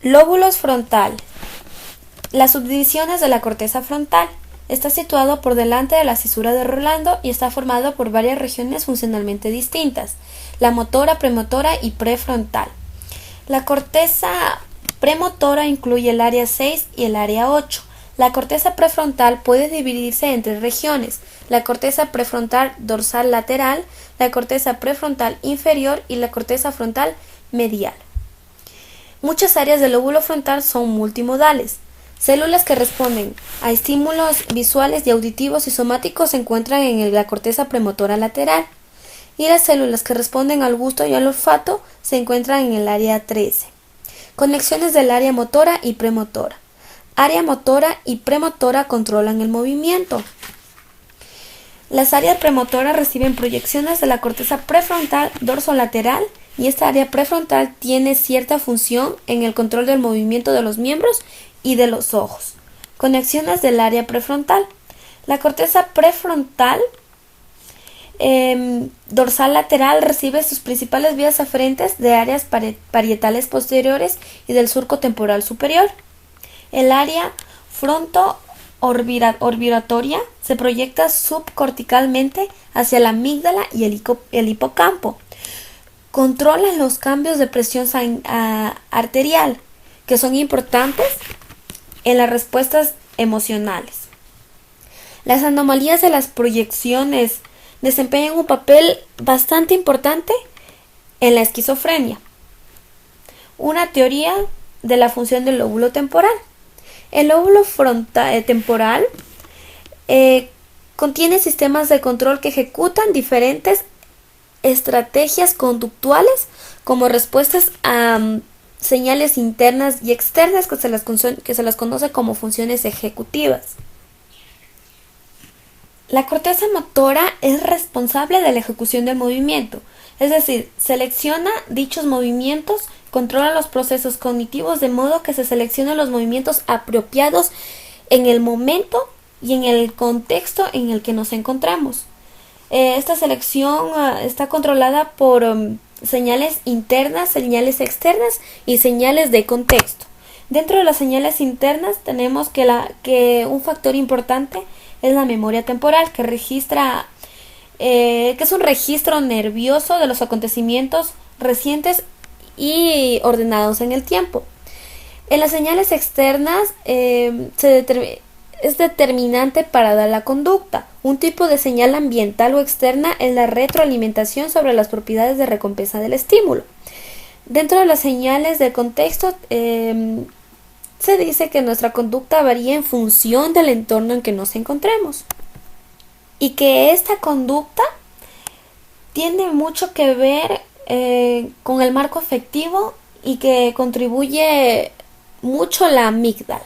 Lóbulos frontal. Las subdivisiones de la corteza frontal. Está situado por delante de la cisura de Rolando y está formado por varias regiones funcionalmente distintas: la motora, premotora y prefrontal. La corteza premotora incluye el área 6 y el área 8. La corteza prefrontal puede dividirse en tres regiones: la corteza prefrontal dorsal lateral, la corteza prefrontal inferior y la corteza frontal medial. Muchas áreas del lóbulo frontal son multimodales. Células que responden a estímulos visuales y auditivos y somáticos se encuentran en la corteza premotora lateral, y las células que responden al gusto y al olfato se encuentran en el área 13. Conexiones del área motora y premotora. Área motora y premotora controlan el movimiento. Las áreas premotoras reciben proyecciones de la corteza prefrontal dorsolateral, y esta área prefrontal tiene cierta función en el control del movimiento de los miembros y de los ojos. Conexiones del área prefrontal. La corteza prefrontal dorsal lateral recibe sus principales vías aferentes de áreas parietales posteriores y del surco temporal superior. El área fronto-orbitatoria se proyecta subcorticalmente hacia la amígdala y el hipocampo. Controla los cambios de presión arterial, que son importantes en las respuestas emocionales. Las anomalías de las proyecciones desempeñan un papel bastante importante en la esquizofrenia. Una teoría de la función del lóbulo temporal. El lóbulo temporal contiene sistemas de control que ejecutan diferentes estrategias conductuales como respuestas a señales internas y externas que se las conoce como funciones ejecutivas. La corteza motora es responsable de la ejecución del movimiento, es decir, selecciona dichos movimientos, controla los procesos cognitivos de modo que se seleccionen los movimientos apropiados en el momento y en el contexto en el que nos encontramos. Esta selección está controlada por señales internas, señales externas y señales de contexto. Dentro de las señales internas tenemos que un factor importante es la memoria temporal, que es un registro nervioso de los acontecimientos recientes y ordenados en el tiempo. En las señales externas es determinante para la conducta. Un tipo de señal ambiental o externa es la retroalimentación sobre las propiedades de recompensa del estímulo. Dentro de las señales de contexto se dice que nuestra conducta varía en función del entorno en que nos encontremos, y que esta conducta tiene mucho que ver con el marco afectivo y que contribuye mucho la amígdala.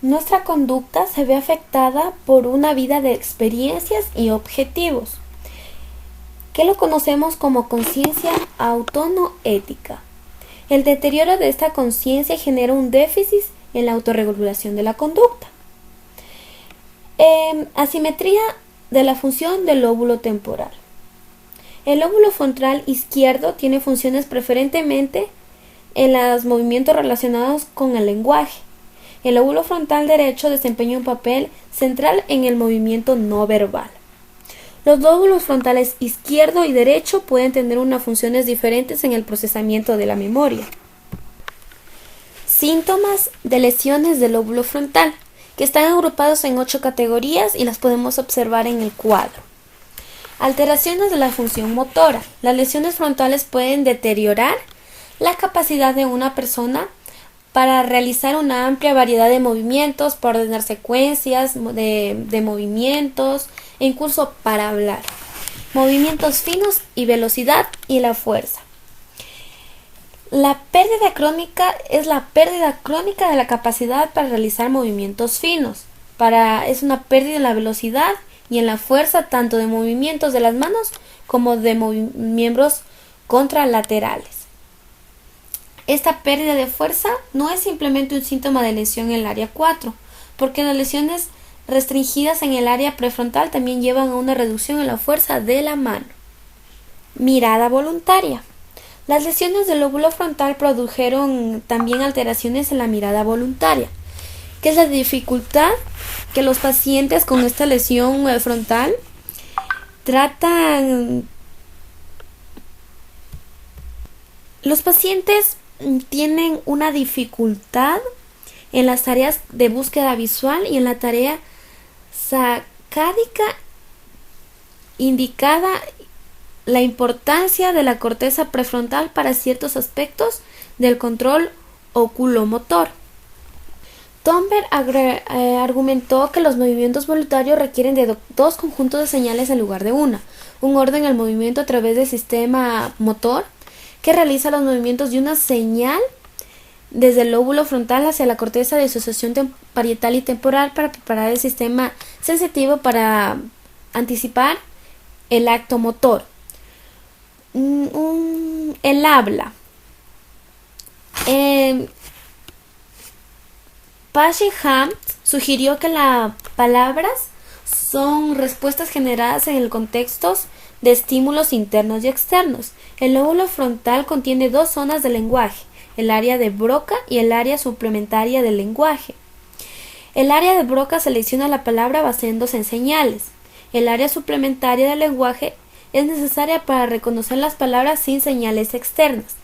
Nuestra conducta se ve afectada por una vida de experiencias y objetivos, que lo conocemos como conciencia autonoética. El deterioro de esta conciencia genera un déficit en la autorregulación de la conducta. Asimetría de la función del lóbulo temporal. El lóbulo frontal izquierdo tiene funciones preferentemente en los movimientos relacionados con el lenguaje. El lóbulo frontal derecho desempeña un papel central en el movimiento no verbal. Los lóbulos frontales izquierdo y derecho pueden tener unas funciones diferentes en el procesamiento de la memoria. Síntomas de lesiones del lóbulo frontal, que están agrupados en 8 categorías y las podemos observar en el cuadro. Alteraciones de la función motora. Las lesiones frontales pueden deteriorar la capacidad de una persona para realizar una amplia variedad de movimientos, para ordenar secuencias de movimientos e incluso para hablar. Movimientos finos y velocidad y la fuerza. La pérdida crónica es la pérdida crónica de la capacidad para realizar movimientos finos. Es una pérdida en la velocidad y en la fuerza tanto de movimientos de las manos como de miembros contralaterales. Esta pérdida de fuerza no es simplemente un síntoma de lesión en el área 4, porque las lesiones restringidas en el área prefrontal también llevan a una reducción en la fuerza de la mano. Mirada voluntaria. Las lesiones del lóbulo frontal produjeron también alteraciones en la mirada voluntaria, que es la dificultad que los pacientes con esta lesión frontal tratan. Los pacientes tienen una dificultad en las tareas de búsqueda visual y en la tarea sacádica, indicada la importancia de la corteza prefrontal para ciertos aspectos del control oculomotor. Tomberg argumentó que los movimientos voluntarios requieren de dos conjuntos de señales en lugar de una: un orden al movimiento a través del sistema motor, que realiza los movimientos de una señal desde el lóbulo frontal hacia la corteza de asociación parietal y temporal para preparar el sistema sensitivo para anticipar el acto motor. El habla. Pashingham sugirió que las palabras son respuestas generadas en el contexto de estímulos internos y externos. El lóbulo frontal contiene dos zonas del lenguaje: el área de Broca y el área suplementaria del lenguaje. El área de Broca selecciona la palabra basándose en señales. El área suplementaria del lenguaje es necesaria para reconocer las palabras sin señales externas.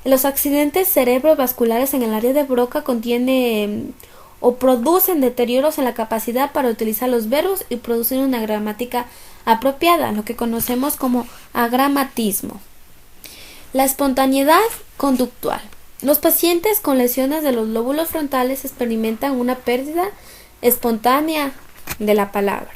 Los accidentes cerebrovasculares en el área de Broca contienen o producen deterioros en la capacidad para utilizar los verbos y producen una gramática apropiada, lo que conocemos como agramatismo. La espontaneidad conductual. Los pacientes con lesiones de los lóbulos frontales experimentan una pérdida espontánea de la palabra.